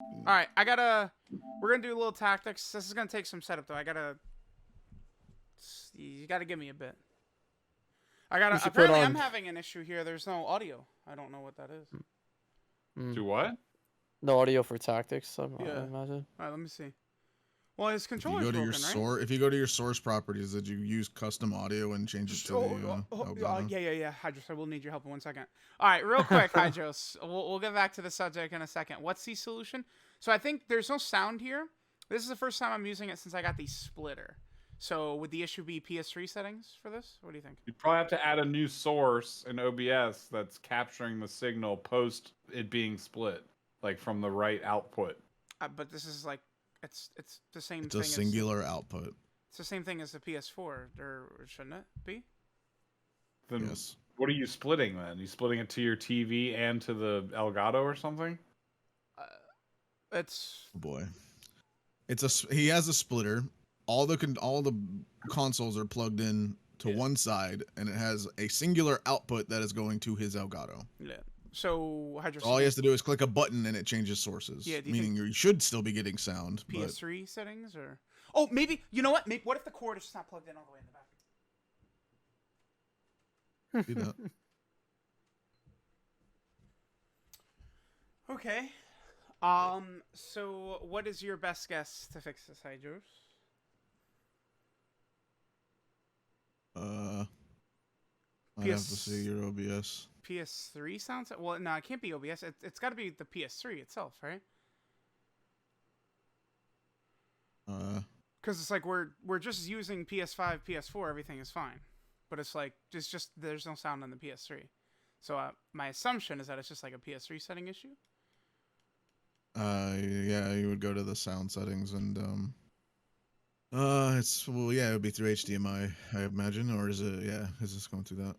All right, we're gonna do a little tactics. This is gonna take some setup though. You gotta give me a bit. You should put Apparently, I'm on. having an issue here. There's no audio. I don't know what that is. Mm, Do what? no audio for tactics. I Yeah. imagine. All right, let me see. Well, his If you controller's go to your broken, right? if you go to your source properties, did you use custom audio and change it to the Elgato? Yeah. Hydros, I will need your help in 1 second. All right, real quick, Hydros. We'll get back to the subject in a second. What's the solution? So I think there's no sound here. This is the first time I'm using it since I got the splitter. So would the issue be PS3 settings for this? What do you think? You'd probably have to add a new source in OBS that's capturing the signal post it being split, like from the right output. But this is like it's the same It's thing. a singular output. It's the same thing as the PS4, or shouldn't it be? Then Yes. what are you splitting then? You splitting it to your TV and to the Elgato or something? It's Oh boy. He has a splitter. All the consoles are plugged in to one side, and it has a singular output that is going to his Elgato. yeah. So Hydros. All he has to do is click a button, and it changes sources. Yeah, do you meaning you should still be getting sound. PS3 settings or maybe you know what? What if the cord is just not plugged in all the way in the back? But do that. Okay. So what is your best guess to fix this, Hydros? I'd have to see your OBS. PS3 sounds. Well, no, it can't be OBS. It's got to be the PS3 itself, right? Because it's like we're just using PS5, PS4. Everything is fine, but it's like just there's no sound on the PS3. So my assumption is that it's just like a PS3 setting issue. Yeah, you would go to the sound settings and it would be through HDMI, I imagine, or is it? Yeah, is this going through that?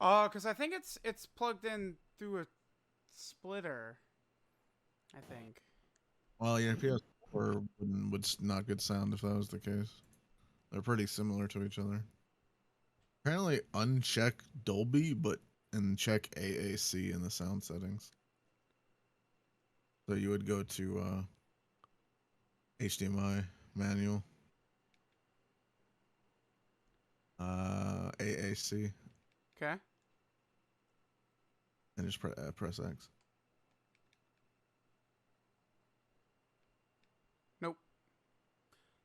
Oh, because I think it's plugged in through a splitter. I think. Well, yeah, PS4 would not good sound if that was the case. They're pretty similar to each other. Apparently, uncheck Dolby, and check AAC in the sound settings. So you would go to HDMI manual, AAC, Okay. and just press X. Nope.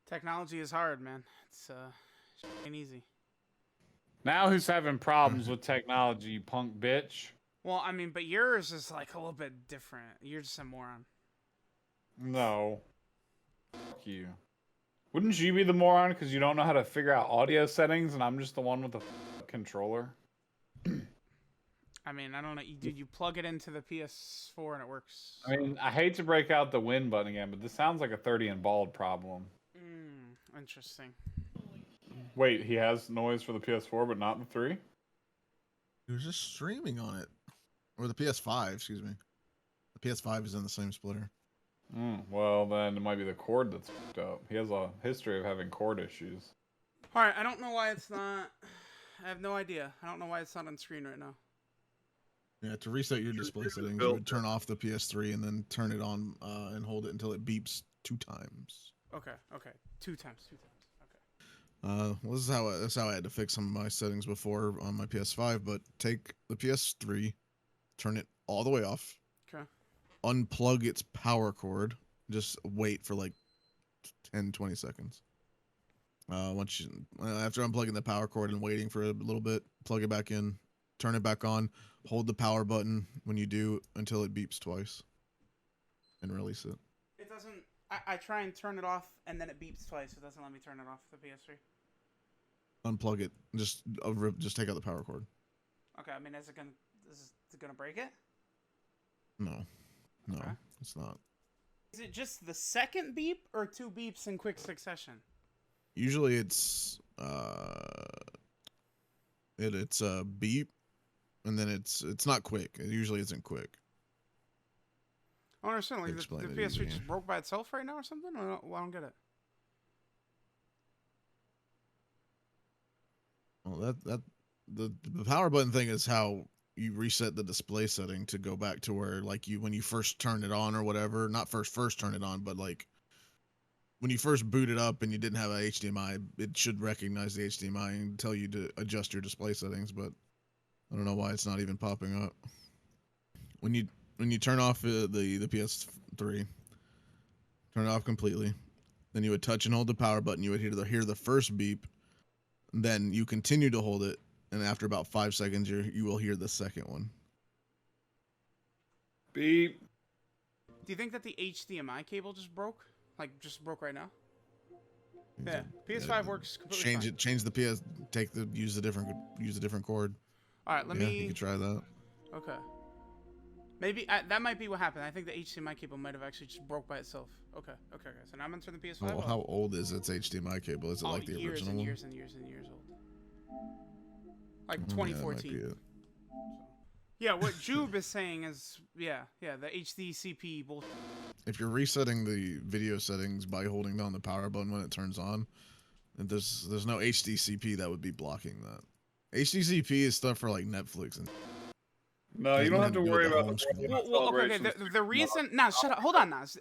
Technology is hard, man. It's ain't easy. Now who's having problems with technology, you punk bitch? Well, I mean, but yours is like a little bit different. You're just a moron. No. Fuck you. Wouldn't you be the moron because you don't know how to figure out audio settings and I'm just the one with the controller? I mean, I don't know. You plug it into the PS4 and it works. I mean, I hate to break out the win button again, but this sounds like a 30 and bald problem. Interesting. Wait, he has noise for the PS4 but not the 3? He was just streaming on it, or the PS5. Excuse me. The PS5 is in the same splitter. Well, then it might be the cord that's fucked up. He has a history of having cord issues. All right, I don't know why it's not. I have no idea. I don't know why it's not on screen right now. Yeah, to reset your display settings, you would turn off the PS3 and then turn it on and hold it until it beeps 2 times. Okay. 2 times. Okay. Well, this is how I had to fix some of my settings before on my PS5. But take the PS3, turn it all the way off. Okay. Unplug its power cord. Just wait for like 10-20 seconds. After unplugging the power cord and waiting for a little bit, plug it back in, turn it back on, hold the power button when you do until it beeps twice, and release it. It doesn't. I try and turn it off, and then it beeps twice. It doesn't let me turn it off the PS3. Unplug it. Just take out the power cord. Okay. I mean, is it gonna break it? No, Okay. it's not. Is it just the second beep or 2 beeps in quick succession? Usually it's it's a beep, and then it's not quick. It usually isn't quick. I don't understand. Like the Explain it PS3 easy. just broke by itself right now or something? I don't get it. Well, the power button thing is how you reset the display setting to go back to where like when you first turn it on or whatever, not first turn it on, but like when you first boot it up and you didn't have a HDMI, it should recognize the HDMI and tell you to adjust your display settings, but I don't know why it's not even popping up. When you turn off the PS3, turn it off completely, then you would touch and hold the power button, you would hear the first beep, then you continue to hold it, and after about 5 seconds you will hear the second one. Beep. Do you think that the HDMI cable just broke? Like, just broke right now? Yeah, PS5 works completely fine. Change the PS. Use a different cord. All right, let me. You could try that. Okay. Maybe that might be what happened. I think the HDMI cable might have actually just broke by itself. Okay. So now I'm gonna turn the PS5 Well, off. how old is its HDMI cable? Is it like the original one? Years and years old. Like 2014. Yeah, what Jube is saying is, the HDCP bullshit. If you're resetting the video settings by holding down the power button when it turns on, and there's no HDCP that would be blocking that. HDCP is stuff for like Netflix and. No, you don't have to worry about the okay. The reason, shut up. Hold on, Nas.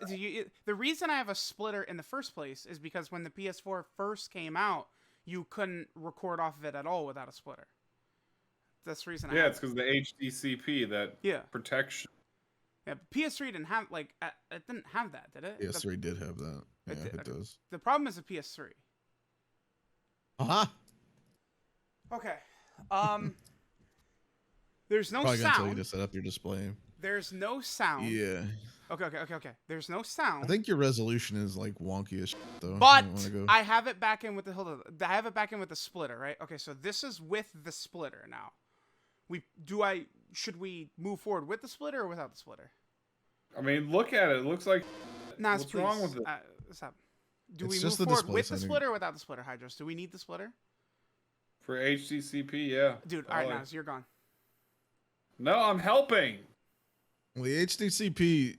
The reason I have a splitter in the first place is because when the PS4 first came out, you couldn't record off of it at all without a splitter. That's the reason. It's because the HDCP that protection. Yeah, PS3 didn't have it didn't have that, did it? PS3 did have that. Yeah, it does. The problem is the PS3. Okay. There's no Probably sound. gonna tell you to set up your display. There's no sound. Yeah. Okay. There's no sound. I think your resolution is like wonky as shit, though. But I have it back in with I have it back in with the splitter, right? Okay, so this is with the splitter now. Should we move forward with the splitter or without the splitter? I mean, look at it. It looks like. Nas, what's wrong with it? Stop. Do we move forward with the splitter or without the splitter, Hydros? Do we need the splitter? For HDCP, yeah. Dude, all right, Nas, you're gone. No, I'm helping. Well, the HDCP,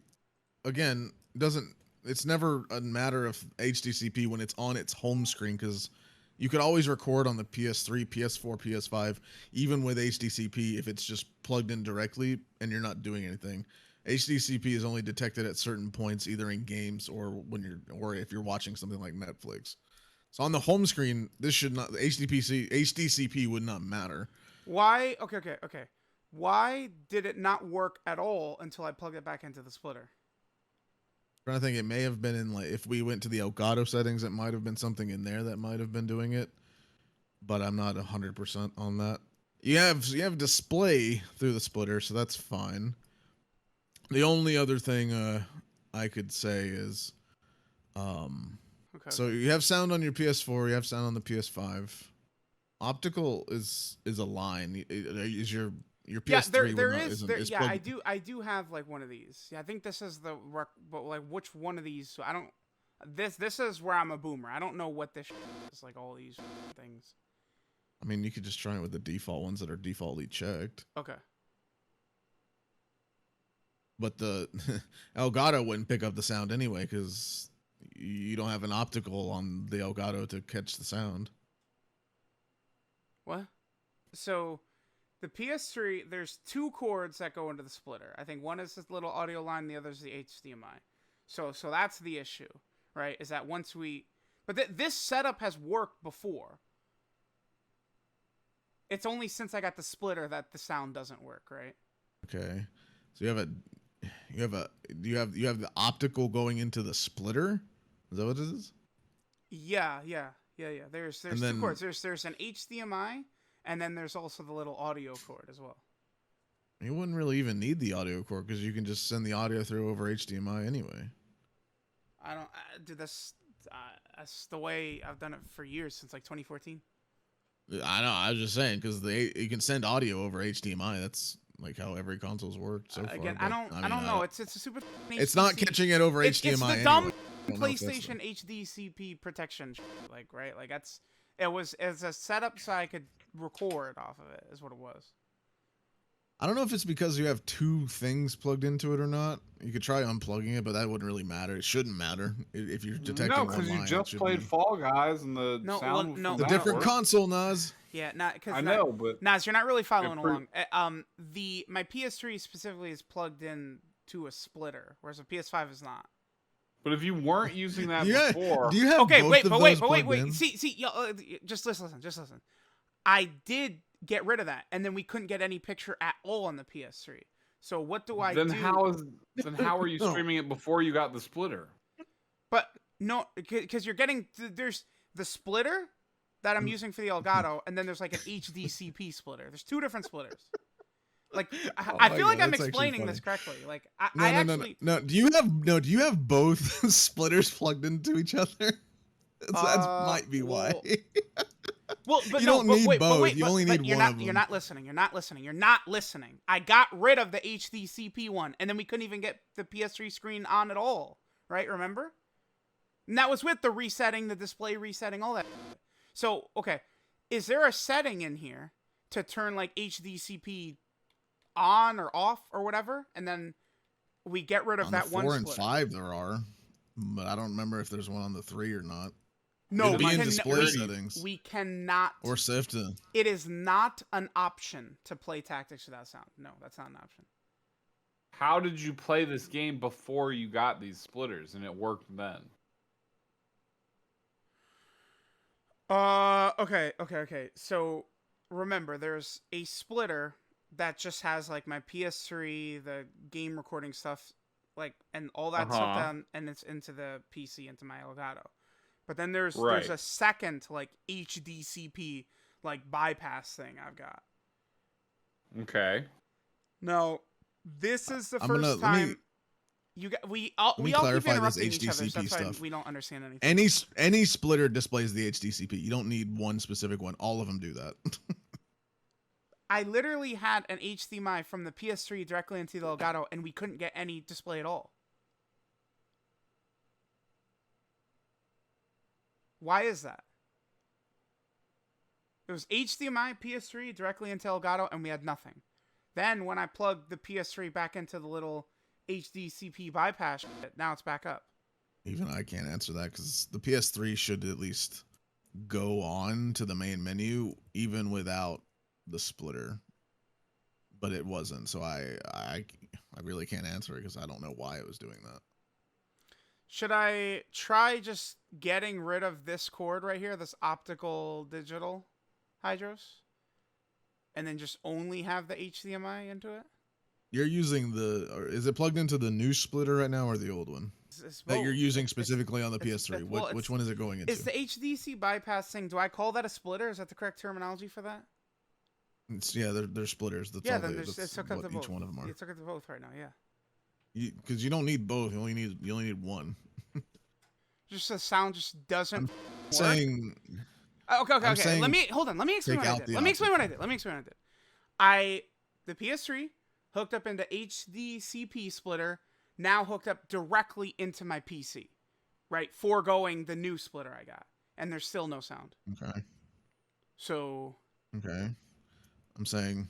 again, it's never a matter of HDCP when it's on its home screen, because you could always record on the PS3, PS4, PS5, even with HDCP if it's just plugged in directly and you're not doing anything. HDCP is only detected at certain points, either in games or if you're watching something like Netflix. So on the home screen, this should not, the HDCP would not matter. Why? Okay. Why did it not work at all until I plugged it back into the splitter? I'm trying to think, it may have been in like, if we went to the Elgato settings, it might have been something in there that might have been doing it, but I'm not 100% on that. You have display through the splitter, so that's fine. The only other thing I could say is, so you have sound on your PS4, you have sound on the PS5. Optical is a line. Is your PS3 I do have like one of these. Yeah, I think this is but like which one of these? So I don't. This is where I'm a boomer. I don't know what this is, like all these things. I mean, you could just try it with the default ones that are defaultly checked. Okay. But the Elgato wouldn't pick up the sound anyway because you don't have an optical on the Elgato to catch the sound. What? So. The PS3, there's two cords that go into the splitter. I think one is this little audio line, the other is the HDMI. So that's the issue, right? Is that once but this setup has worked before. It's only since I got the splitter that the sound doesn't work, right? Okay, so you have the optical going into the splitter. Is that what it is? Yeah. There's two cords. There's an HDMI. And then there's also the little audio cord as well. You wouldn't really even need the audio cord because you can just send the audio through over HDMI anyway. I don't do this. That's the way I've done it for years, since like 2014. I know. I was just saying because you can send audio over HDMI. That's like how every console's worked so far. Again, I don't know. It's a super. It's not catching it over HDMI. It's the dumb PlayStation HDCP protection, like right, like that's. It's a setup so I could record off of it, is what it was. I don't know if it's because you have two things plugged into it or not. You could try unplugging it, but that wouldn't really matter. It shouldn't matter if you're detecting. No, because you just played Fall Guys and the sound. The different console, Nas. Yeah, not because I know, but Naz, you're not really following pro- along. My PS3 specifically is plugged in to a splitter, whereas a PS5 is not. but if you weren't using that Yeah, before, do you have Okay, both wait, of but those wait. plugged in? See, just listen, I did get rid of that, and then we couldn't get any picture at all on the PS3. So what do I then do? how are you No. streaming it before you got the splitter? But no, because you're getting there's the splitter that I'm using for the Elgato, and then there's like an HDCP splitter. There's two different splitters. Like I my feel like God, I'm that's actually explaining funny. this correctly. Like I No. actually Do you have both splitters plugged into each other? That might be why. Well, but You no, don't but need wait, both. but wait, You but, only but need you're one not, of You're them. not listening. You're not listening. You're not listening. I got rid of the HDCP one, and then we couldn't even get the PS3 screen on at all. Right? Remember? And that was with the resetting, the display resetting, all that. So, okay, is there a setting in here to turn like HDCP on or off or whatever, and then we get rid of On that the one 4 and splitter? 5 there are, but I don't remember if there's one on the 3 or not. No, It'd we be in can, display we, settings. we cannot. Or SIFT. It is not an option to play tactics without sound. No, that's not an option. How did you play this game before you got these splitters and it worked then? Okay. So remember, there's a splitter that just has like my PS3, the game recording stuff, like, and all that stuff down, and it's into the PC, into my Elgato. But then there's Right. a second like HDCP like bypass thing I've got. Okay. No, this is the I'm first gonna- let me- time we all keep clarify this interrupting each other. So HDCP that's why stuff. we don't understand anything. Any splitter displays the HDCP. You don't need one specific one. All of them do that. I literally had an HDMI from the PS3 directly into the Elgato, and we couldn't get any display at all. Why is that? It was HDMI, PS3 directly into Elgato, and we had nothing. Then when I plugged the PS3 back into the little HDCP bypass, now it's back up. Even I can't answer that because the PS3 should at least go on to the main menu even without the splitter. But it wasn't, so I really can't answer it because I don't know why it was doing that. Should I try just getting rid of this cord right here, this optical digital Hydros, and then just only have the HDMI into it? You're using or is it plugged into the new splitter right now or the old one It's that you're both. using It's- specifically on the PS3? well, Which one is it going into? It's the HDC bypass thing. Do I call that a splitter? Is that the correct terminology for that? They're splitters. That's Yeah, all then that's it's hooked up what to both. each one of them are. It's hooked up to both right now. Yeah. Because you don't need both. You only need one. Just the sound just doesn't work. Saying Okay. saying Let me explain take what I out did. the Let me explain what I did. The PS3 hooked up into HDCP splitter, now hooked up directly into my PC, right? Foregoing the new splitter I got, and there's still no sound. okay. So Okay. I'm saying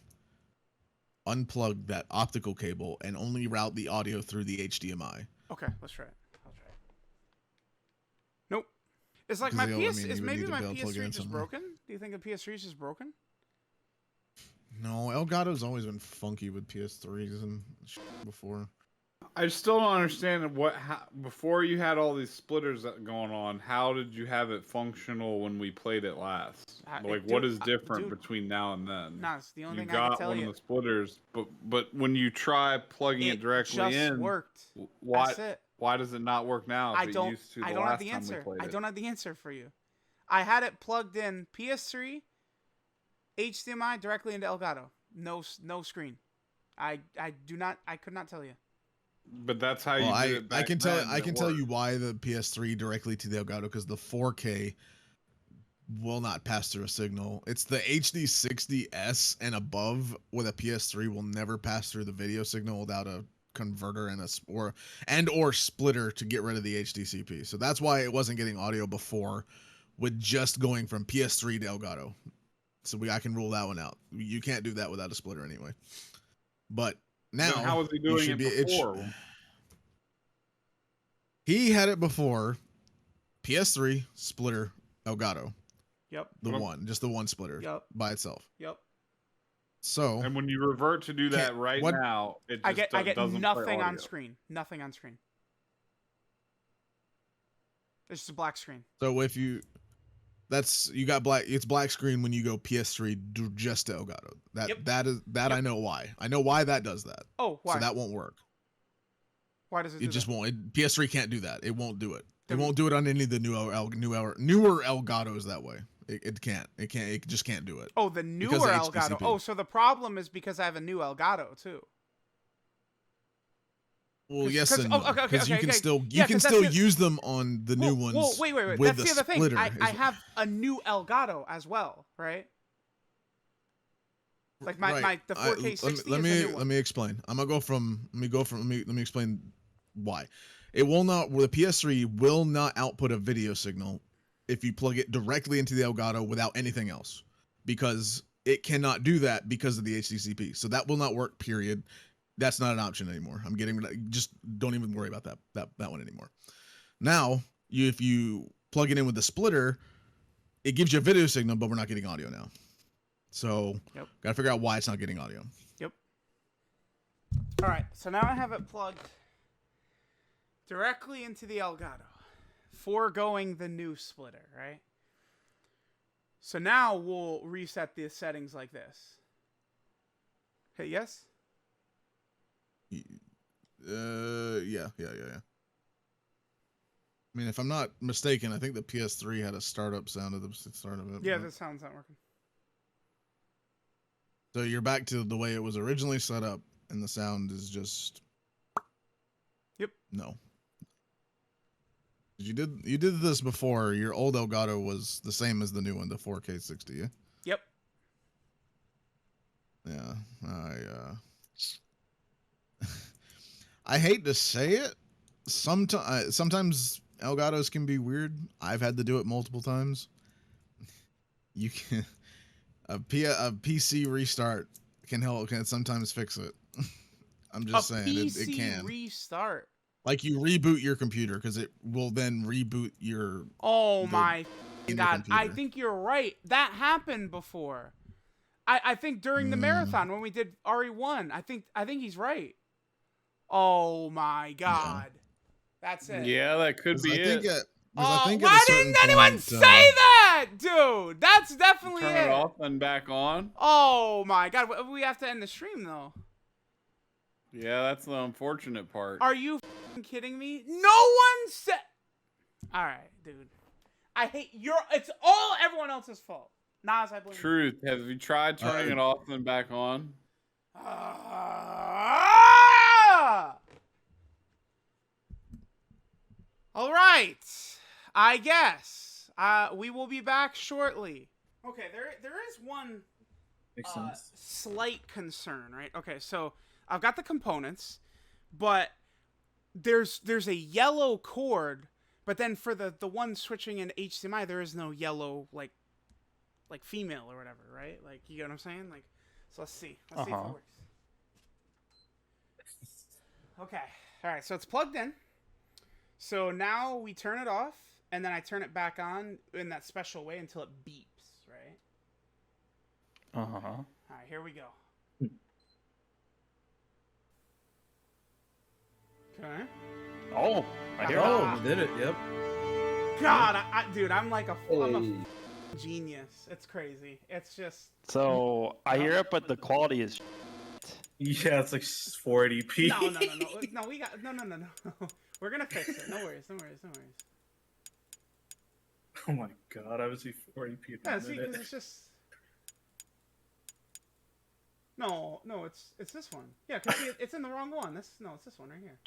unplug that optical cable and only route the audio through the HDMI. okay, let's try it. I'll try it. Nope. It's like 'Cause my you PS. would Is need maybe to my be able to plug it PS3 in just somewhere. broken? Do you think the PS3 is just broken? No, Elgato's always been funky with PS3s and before. I still don't understand before you had all these splitters going on, how did you have it functional when we played it last? Like, what is different dude, between now and then? Nah, it's the only You thing I can got tell one you. of the splitters, but when you try plugging it directly just in, worked. why That's it. why does it not work now? If I it don't. used to I the don't have last the time we answer. played I it? don't have the answer for you. I had it plugged in PS3, HDMI directly into Elgato. No screen. I could not tell you. But that's how you Well, did it back I can tell then, I and it can tell you worked. why the PS3 directly to the Elgato because the 4K will not pass through a signal. It's the HD 60S and above with a PS3 will never pass through the video signal without a converter and or splitter to get rid of the HDCP. So that's why it wasn't getting audio before with just going from PS3 to Elgato. So I can rule that one out. You can't do that without a splitter anyway. But now Then how was he you doing should it be- before? He had it before PS3 splitter Elgato. Yep. The one, just the one splitter Yep. by itself. Yep. So And when you revert to do that right what- now, it I just get doesn't nothing play on audio. screen. Nothing on screen. It's just a black screen. So if you, you got black. It's black screen when you go PS3 just to Elgato. Yep. That I know why. I know why that does that. Oh, why? So that won't work. Why does it? It do just that? won't. PS3 can't do that. It won't do it. Then- It won't do it on any of the newer Elgatos that way. It can't. It can't. It just can't do it. Oh, the newer because of Elgato. HDCP. Oh, so the problem is because I have a new Elgato too. Well, yes 'cause- and oh, no. okay, Because you okay, can okay. still Yeah, 'cause that's the- use them on the new ones. Well, wait. With That's the the other thing. splitter. I have a new Elgato as well, right? Like the 4K 60 let is me a new one. let me explain. Let me explain why. It will not. The PS3 will not output a video signal if you plug it directly into the Elgato without anything else, because it cannot do that because of the HDCP. So that will not work. Period. That's not an option anymore. Just don't even worry about that one anymore. Now, if you plug it in with the splitter, it gives you a video signal, but we're not getting audio now. So, gotta figure out why it's not getting audio. Yep. All right. So now I have it plugged directly into the Elgato, foregoing the new splitter, right? So now we'll reset the settings like this. Hey, yes? Yeah. I mean, if I'm not mistaken, I think the PS3 had a startup sound at the start of it. Yeah, but- the sound's not working. So you're back to the way it was originally set up, and the sound is just. Yep. No. You did this before. Your old Elgato was the same as the new one, the 4K 60. Yeah. Yep. Yeah. I hate to say it. Sometimes Elgatos can be weird. I've had to do it multiple times. You can a PC restart can sometimes fix it. I'm just saying it can. Restart. Like you reboot your computer because it will then reboot your. Oh my in your god! I computer. think you're right. That happened before. I think during the marathon when we did RE1. I think he's right. Oh my god. That's it. Yeah, that could be it. Why didn't anyone say that, dude? That's definitely Turn it off and back on. Oh my god, we have to end the stream though. Yeah, that's the unfortunate part. Are you f***ing kidding me? No one said. All right, dude. I hate It's all everyone else's fault. Nas, I blame. Truth. Have you tried turning it off and back on? All right. I guess we will be back shortly. Okay, there is one Makes sense. slight concern, right? Okay, so I've got the components, but there's a yellow cord, but then for the one switching in HDMI, there is no yellow like female or whatever, right? Like, you get what I'm saying? Like, so let's see. Let's see if it works. Okay. All right, so it's plugged in. So now we turn it off, and then I turn it back on in that special way until it beeps, right? All right, here we go. Okay. Oh, I hear Oh, you did it. Yep. God, dude, I'm like I'm a genius. It's crazy. It's just. So I hear it, but the quality is. Yeah, it's like 480p. No, we got no. We're gonna fix it. No worries. Oh my god, I was 480p. Yeah, see, because it's just. No, it's this one. Yeah, because it's in the wrong one. It's this one right here.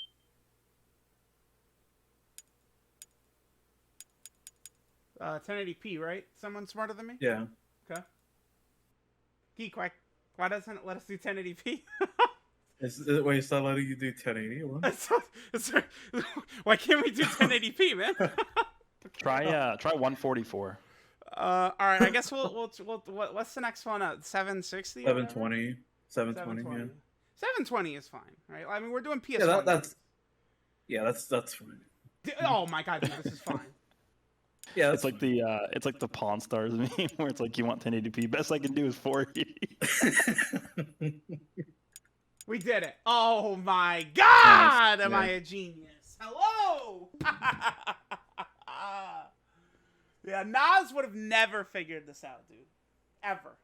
Uh, 1080p, right? Someone smarter than me? Yeah. Okay. Geek, why doesn't it let us do 1080p? Wait, it's not letting you do 1080? What? Why can't we do 1080p, man? Try 144. All right. I guess we'll what's the next one? 760. 720. 720. Yeah. 720 is fine, right? I mean, we're doing PS1. Yeah, that's fine. Oh my god, dude, this is fine. Yeah, It's like the Pawn Stars meme where it's like you want 1080p. Best I can do is 480. We did it. Oh my God! Am Yeah. I a genius? Hello! Yeah, Nas would have never figured this out, dude. Ever.